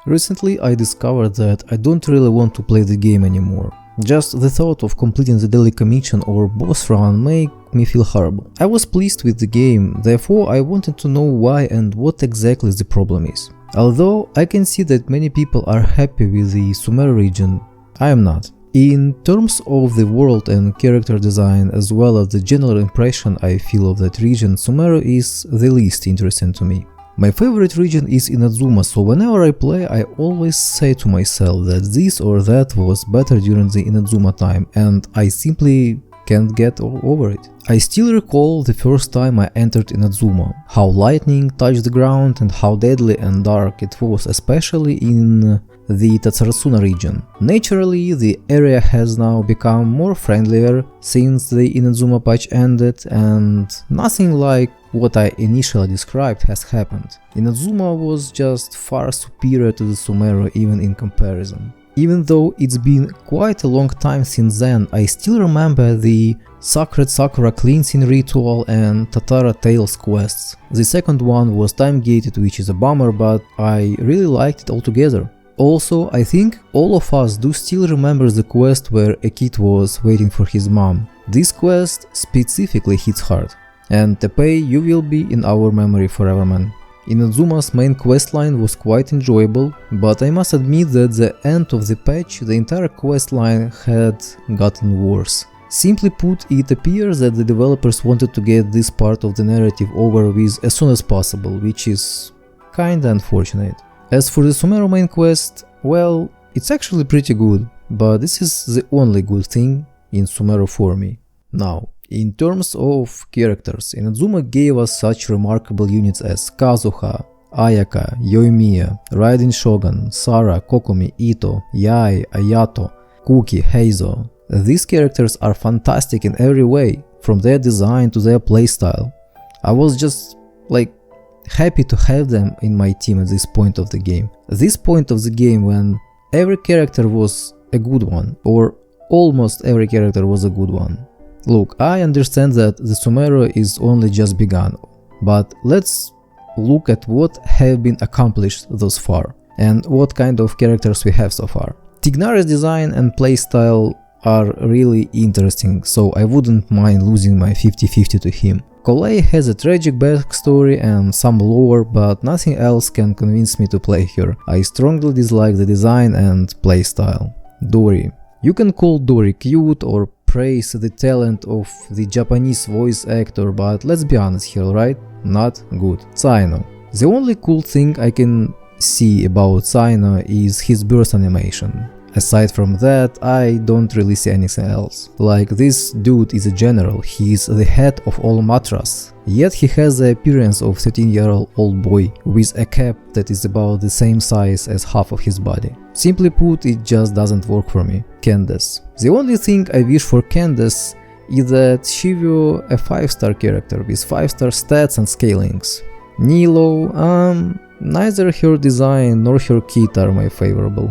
Recently I discovered that I don't really want to play the game anymore. Just the thought of completing the daily commission or boss run make me feel horrible. I was pleased with the game, therefore I wanted to know why and what exactly the problem is. Although I can see that many people are happy with the Sumeru region, I am not. In terms of the world and character design as well as the general impression I feel of that region, Sumeru is the least interesting to me. My favorite region is Inazuma, so whenever I play I always say to myself that this or that was better during the Inazuma time, and I simply can't get over it. I still recall the first time I entered Inazuma, how lightning touched the ground and how deadly and dark it was, especially in the Tatsarasuna region. Naturally, the area has now become more friendlier since the Inazuma patch ended, and nothing like what I initially described has happened. Inazuma was just far superior to the Sumeru even in comparison. Even though it's been quite a long time since then, I still remember the Sacred Sakura cleansing ritual and Tatara Tales quests. The second one was time-gated, which is a bummer, but I really liked it altogether. Also, I think all of us do still remember the quest where a kid was waiting for his mom. This quest specifically hits hard. And Teppei, you will be in our memory forever, man. Inazuma's main questline was quite enjoyable, but I must admit that the end of the patch, the entire questline had gotten worse. Simply put, it appears that the developers wanted to get this part of the narrative over with as soon as possible, which is kinda unfortunate. As for the Sumeru main quest, well, it's actually pretty good, but this is the only good thing in Sumeru for me. Now, in terms of characters, Inazuma gave us such remarkable units as Kazuha, Ayaka, Yoimiya, Raiden Shogun, Sara, Kokumi, Ito, Yae, Ayato, Kuki, Heizo. These characters are fantastic in every way, from their design to their playstyle. I was just happy to have them in my team at this point of the game. This point of the game when every character was a good one, or almost every character was a good one. Look, I understand that the Sumeru is only just begun, but let's look at what have been accomplished thus far, and what kind of characters we have so far. Tignari's design and playstyle are really interesting, so I wouldn't mind losing my 50-50 to him. Collei has a tragic backstory and some lore, but nothing else can convince me to play her. I strongly dislike the design and playstyle. Dori. You can call Dori cute or praise the talent of the Japanese voice actor, but let's be honest here, right? Not good. Zaino. The only cool thing I can see about Zaino is his burst animation. Aside from that, I don't really see anything else. Like, this dude is a general, he is the head of all Matras, yet he has the appearance of 13-year-old boy with a cap that is about the same size as half of his body. Simply put, it just doesn't work for me. Candace. The only thing I wish for Candace is that she were a 5-star character with 5-star stats and scalings. Nilo, neither her design nor her kit are my favorable.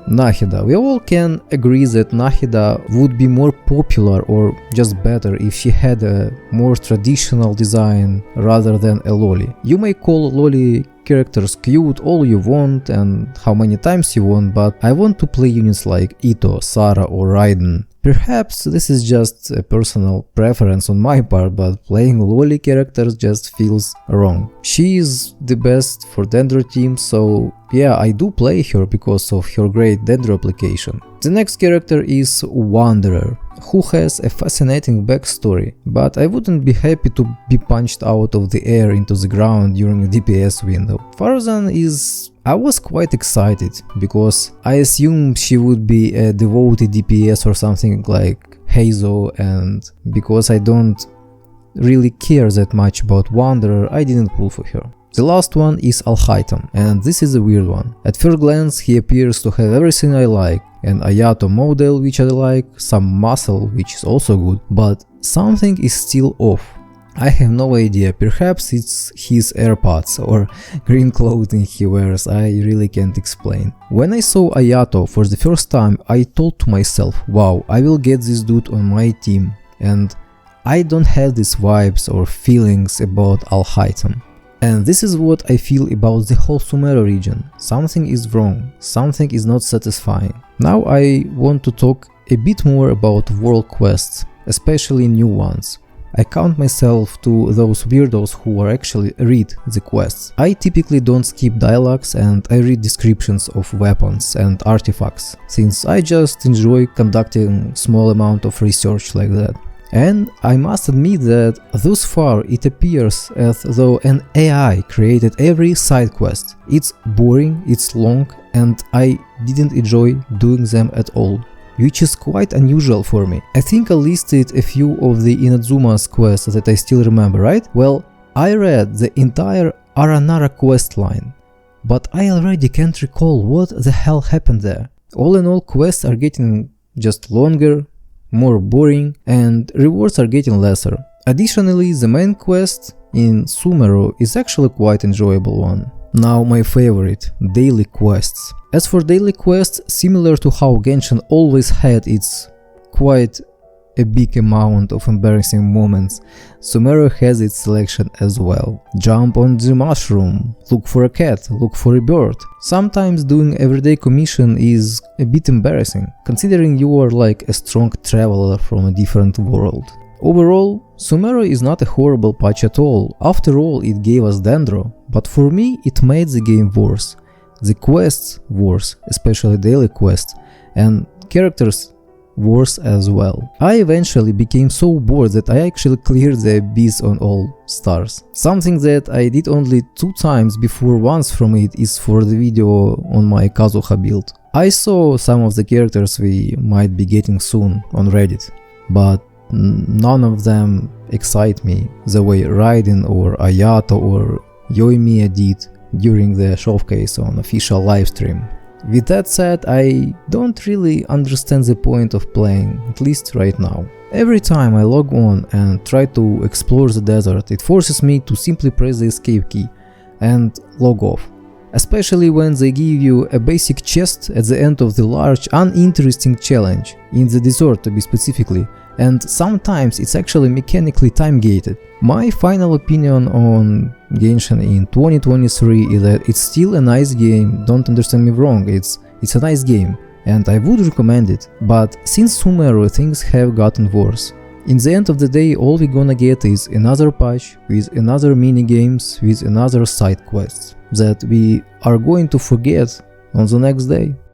Nahida. We all can agree that Nahida would be more popular or just better if she had a more traditional design rather than a loli. You may call loli characters cute all you want and how many times you want, but I want to play units like Ito, Sara or Raiden. Perhaps this is just a personal preference on my part, but playing loli characters just feels wrong. She is the best for Dendro team, so yeah, I do play her because of her great Dendro application. The next character is Wanderer, who has a fascinating backstory, but I wouldn't be happy to be punched out of the air into the ground during a DPS window. Farzan is... I was quite excited, because I assumed she would be a devoted DPS or something like Heizo, and because I don't really care that much about Wanderer, I didn't pull for her. The last one is Alhaitham, and this is a weird one. At first glance he appears to have everything I like, an Ayato model which I like, some muscle which is also good, but something is still off. I have no idea, perhaps it's his AirPods or green clothing he wears, I really can't explain. When I saw Ayato for the first time, I thought to myself, wow, I will get this dude on my team, and I don't have these vibes or feelings about Alhaitham. And this is what I feel about the whole Sumeru region. Something is wrong, something is not satisfying. Now I want to talk a bit more about world quests, especially new ones. I count myself to those weirdos who actually read the quests. I typically don't skip dialogues and I read descriptions of weapons and artifacts, since I just enjoy conducting small amount of research like that. And I must admit that thus far it appears as though an AI created every side quest. It's boring, it's long, and I didn't enjoy doing them at all, which is quite unusual for me. I think I listed a few of the Inazuma's quests that I still remember, right? Well, I read the entire Aranara quest line, but I already can't recall what the hell happened there. All in all, quests are getting just longer, more boring, and rewards are getting lesser. Additionally, the main quest in Sumeru is actually quite enjoyable one. Now my favorite, daily quests. As for daily quests, similar to how Genshin always had its quite a big amount of embarrassing moments, Sumeru has its selection as well. Jump on the mushroom, look for a cat, look for a bird. Sometimes doing everyday commission is a bit embarrassing, considering you are like a strong traveler from a different world. Overall, Sumeru is not a horrible patch at all. After all, it gave us Dendro, but for me it made the game worse. The quests worse, especially daily quests, and characters worse as well. I eventually became so bored that I actually cleared the abyss on all stars. Something that I did only 2 times before once from it is for the video on my Kazuha build. I saw some of the characters we might be getting soon on Reddit, but none of them excite me the way Raiden or Ayato or Yoimiya did during the showcase on official livestream. With that said, I don't really understand the point of playing, at least right now. Every time I log on and try to explore the desert, it forces me to simply press the escape key and log off. Especially when they give you a basic chest at the end of the large, uninteresting challenge, in the desert to be specifically, and sometimes it's actually mechanically time-gated. My final opinion on Genshin in 2023 is that it's still a nice game, don't understand me wrong, it's a nice game, and I would recommend it, but since Sumeru things have gotten worse. In the end of the day, all we're gonna get is another patch with another mini-games with another side quests that we are going to forget on the next day.